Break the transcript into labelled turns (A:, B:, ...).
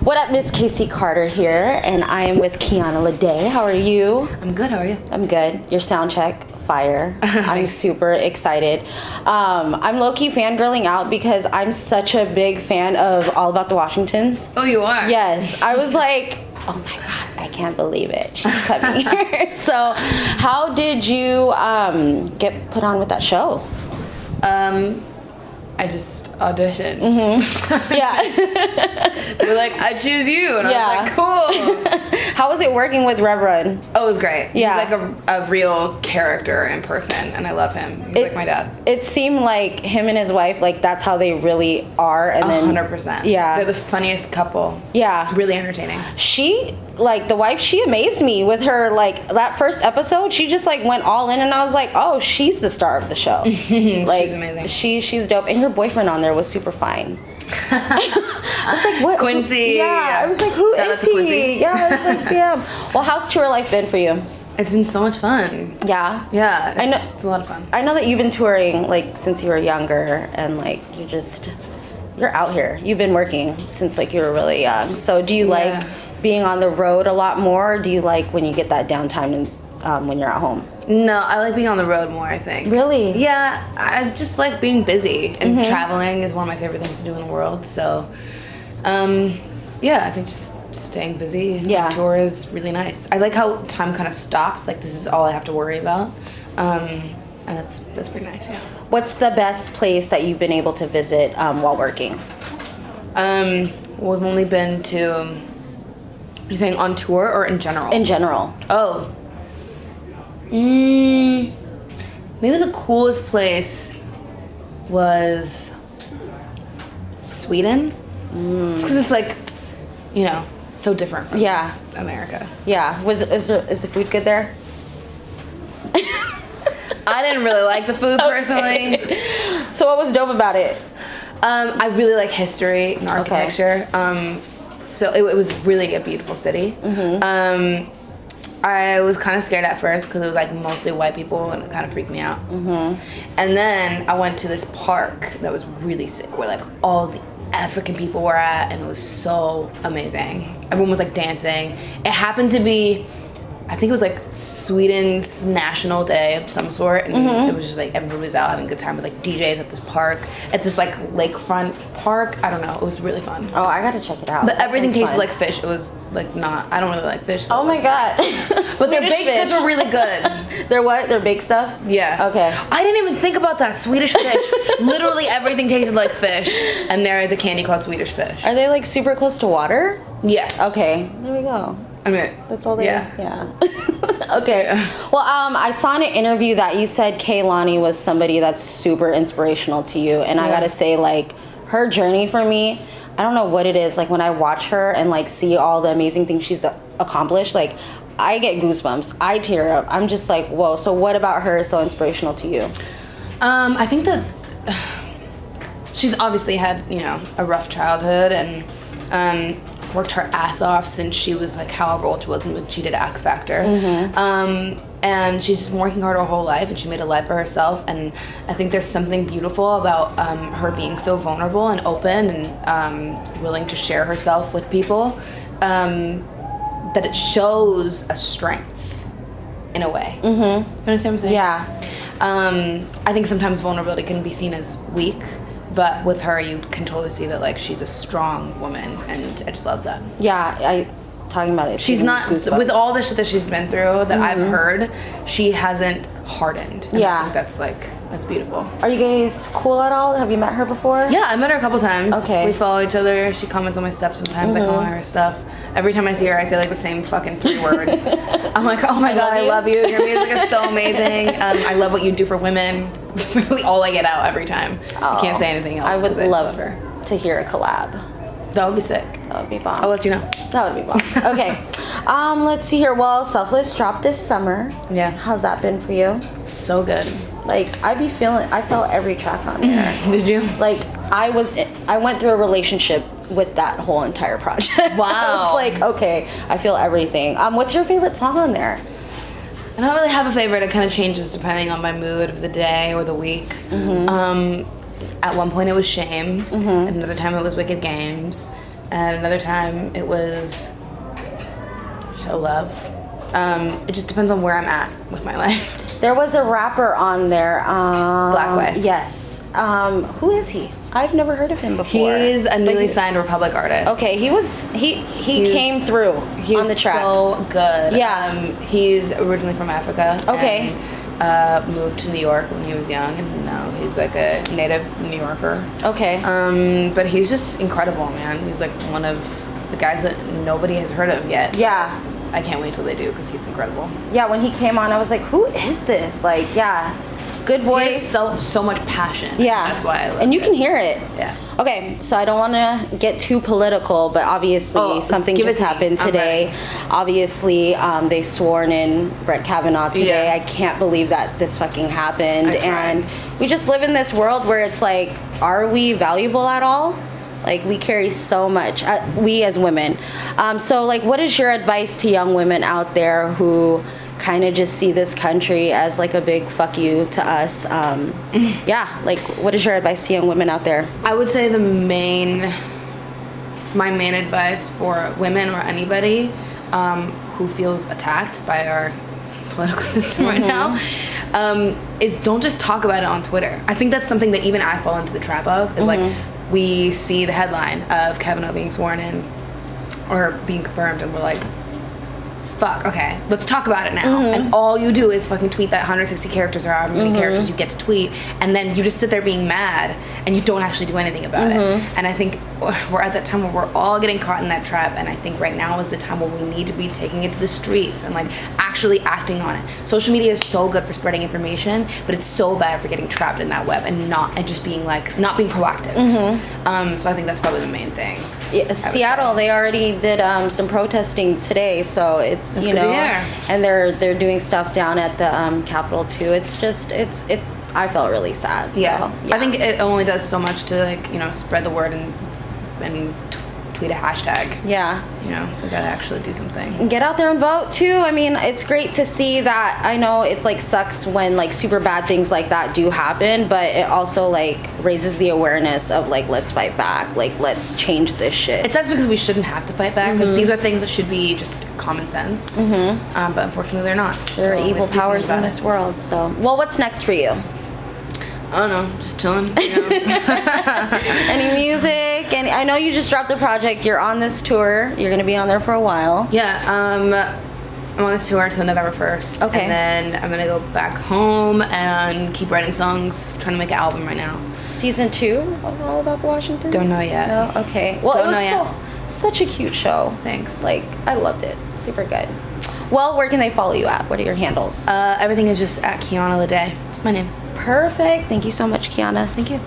A: What up, Miss Casey Carter here, and I am with Kiana Ledé. How are you?
B: I'm good, how are you?
A: I'm good. Your sound check, fire. I'm super excited. I'm low-key fangirling out because I'm such a big fan of All About the Washingtons.
B: Oh, you are?
A: Yes. I was like, oh my God, I can't believe it. She's coming here. So how did you get put on with that show?
B: I just auditioned.
A: Yeah.
B: They were like, I choose you. And I was like, cool.
A: How was it working with Reverend?
B: Oh, it was great.
A: Yeah.
B: He's like a real character in person, and I love him. He's like my dad.
A: It seemed like him and his wife, like that's how they really are. And
B: 100%.
A: Yeah.
B: They're the funniest couple.
A: Yeah.
B: Really entertaining.
A: She, like the wife, she amazed me with her, like that first episode. She just like went all in, and I was like, oh, she's the star of the show. Like,
B: she's amazing.
A: She's dope. And her boyfriend on there was super fine. I was like, what?
B: Quincy.
A: Yeah. I was like, who
B: Shout
A: is
B: out to
A: he?
B: Quincy.
A: Yeah. I was like, damn. Well, how's tour life been for you?
B: It's been so much fun.
A: Yeah.
B: Yeah.
A: I know.
B: It's a lot of fun.
A: I know that you've been touring like since you were younger, and like you're out here. You've been working since like you were really young. So do you like being on the road a lot more, or do you like when you get that downtime and when you're at home?
B: No, I like being on the road more, I think.
A: Really?
B: Yeah, I just like being busy, and traveling is one of my favorite things to do in the world. So, yeah, I think just staying busy on tour is really nice. I like how time kind of stops. Like, this is all I have to worry about. And that's pretty nice, yeah.
A: What's the best place that you've been able to visit while working?
B: We've only been to, you're saying on tour or in general?
A: In general.
B: Oh. Maybe the coolest place was Sweden. It's because it's like, you know, so different from America.
A: Yeah. Is the food good there?
B: I didn't really like the food personally.
A: So what was dope about it?
B: I really like history and architecture. So it was really a beautiful city. I was kind of scared at first because it was like mostly white people, and it kind of freaked me out. And then I went to this park that was really sick, where like all the African people were at, and it was so amazing. Everyone was like dancing. It happened to be, I think it was like Sweden's national day of some sort, and it was just like everybody was out having a good time with like DJs at this park, at this like lakefront park. I don't know, it was really fun.
A: Oh, I gotta check it out.
B: But
A: That
B: everything
A: sounds
B: tasted
A: fun.
B: like fish. It was like not, I don't really like fish. So
A: Oh my God.
B: but their baked goods were really good.
A: They're what? They're baked stuff?
B: Yeah.
A: Okay.
B: I didn't even think about that. Swedish fish. Literally everything tasted like fish, and there is a candy called Swedish fish.
A: Are they like super close to water?
B: Yeah.
A: Okay, there we go.
B: I mean,
A: That's all they.
B: Yeah.
A: Okay. Well, I saw in an interview that you said Kehlani was somebody that's super inspirational to you, and I gotta say, like, her journey for me, I don't know what it is. Like when I watch her and like see all the amazing things she's accomplished, like I get goosebumps. I tear up. I'm just like, whoa. So what about her is so inspirational to you?
B: I think that she's obviously had, you know, a rough childhood, and worked her ass off since she was like however old she was when she did X Factor. And she's been working hard her whole life, and she made a life for herself, and I think there's something beautiful about her being so vulnerable and open and willing to share herself with people, that it shows a strength in a way. You understand what I'm saying?
A: Yeah.
B: I think sometimes vulnerability can be seen as weak, but with her you can totally see that like she's a strong woman, and I just love that.
A: Yeah. Talking about it.
B: She's not,
A: goosebumps.
B: with all the shit that she's been through that I've heard, she hasn't hardened. And I think that's beautiful.
A: Are you guys cool at all? Have you met her before?
B: Yeah, I met her a couple times.
A: Okay.
B: We follow each other. She comments on my stuff sometimes. I comment on her stuff. Every time I see her, I say like the same fucking 3 words. I'm like, oh my God, I love you. Your music is so amazing. I love what you do for women. It's really all I get out every time. I can't say anything else.
A: I would
B: 'cause just
A: love
B: her
A: to hear a collab.
B: That would be sick.
A: That would be bomb.
B: I'll let you know.
A: That would be bomb. Okay. Let's see here. Well, Selfless dropped this summer.
B: Yeah.
A: How's that been for you?
B: So good.
A: Like, I felt every track on there.
B: Did you?
A: Like, I went through a relationship with that whole entire project.
B: Wow.
A: It's like, okay, I feel everything. What's your favorite song on there?
B: I don't really have a favorite. It kind of changes depending on my mood of the day or the week. At one point it was Shame. At another time it was Wicked Games. and another time it was show love. It just depends on where I'm at with my life.
A: There was a rapper on there.
B: Blackway.
A: Yes. Who is he? I've never heard of him before.
B: He's a newly signed Republic artist.
A: Okay, he came through on the track.
B: So good.
A: Yeah.
B: He's originally from Africa.
A: Okay.
B: And, moved to New York when he was young, and now he's like a native New Yorker.
A: Okay.
B: But he's just incredible, man. He's like one of the guys that nobody has heard of yet.
A: Yeah.
B: I can't wait till they do because he's incredible.
A: Yeah, when he came on, I was like, who is this? Like, yeah. Good voice.
B: He has so much passion.
A: Yeah.
B: That's why I love
A: And you
B: it.
A: can hear it.
B: Yeah.
A: Okay, so I don't want to get too political, but obviously something just happened today. Obviously, they sworn in Brett Kavanaugh today.
B: Yeah.
A: I can't believe that this fucking happened. And we just live in this world where it's like, are we valuable at all? Like, we carry so much, we as women. So, like, what is your advice to young women out there who kind of just see this country as like a big fuck you to us? Yeah, like, what is your advice to young women out there?
B: I would say my main advice for women or anybody who feels attacked by our political system right now is don't just talk about it on Twitter. I think that's something that even I fall into the trap of, is like, we see the headline of Kavanaugh being sworn in or being confirmed, and we're like, fuck, okay, let's talk about it now. And all you do is fucking tweet that 160 characters or however many characters you get to tweet, and then you just sit there being mad and you don't actually do anything about it. And I think we're at that time where we're all getting caught in that trap, and I think right now is the time where we need to be taking it to the streets and like actually acting on it. Social media is so good for spreading information, but it's so bad for getting trapped in that web and just being like, not being proactive. So I think that's probably the main thing.
A: Yeah, Seattle, they already did some protesting today, so it's, you know, and they're doing stuff down at the Capitol too. It's just, it's I felt really sad.
B: Yeah.
A: So, yeah.
B: I think it only does so much to, like, you know, spread the word and tweet a hashtag.
A: Yeah.
B: You know, we gotta actually do something.
A: Get out there and vote too. I mean, it's great to see that. I know it's like sucks when like super bad things like that do happen, but it also like raises the awareness of like, let's fight back. Like, let's change this shit.
B: It sucks because we shouldn't have to fight back. Like, these are things that should be just common sense. But unfortunately they're not.
A: There are
B: So
A: evil
B: we have to do
A: powers
B: something
A: in
B: about
A: this
B: it.
A: world. So, well, what's next for you?
B: I don't know, just chilling. You know?
A: Any music? And I know you just dropped a project. You're on this tour. You're gonna be on there for a while.
B: Yeah, I'm on this tour until November 1st.
A: Okay.
B: And then I'm gonna go back home and keep writing songs, trying to make an album right now.
A: Season 2 of All About the Washingtons?
B: Don't know yet.
A: No? Okay. Well,
B: Don't
A: it
B: know
A: was
B: yet.
A: such a cute show.
B: Thanks.
A: Like, I loved it. Super good. Well, where can they follow you at? What are your handles?
B: Everything is just at Kiana Ledé. That's my name.
A: Perfect. Thank you so much, Kiana.
B: Thank you.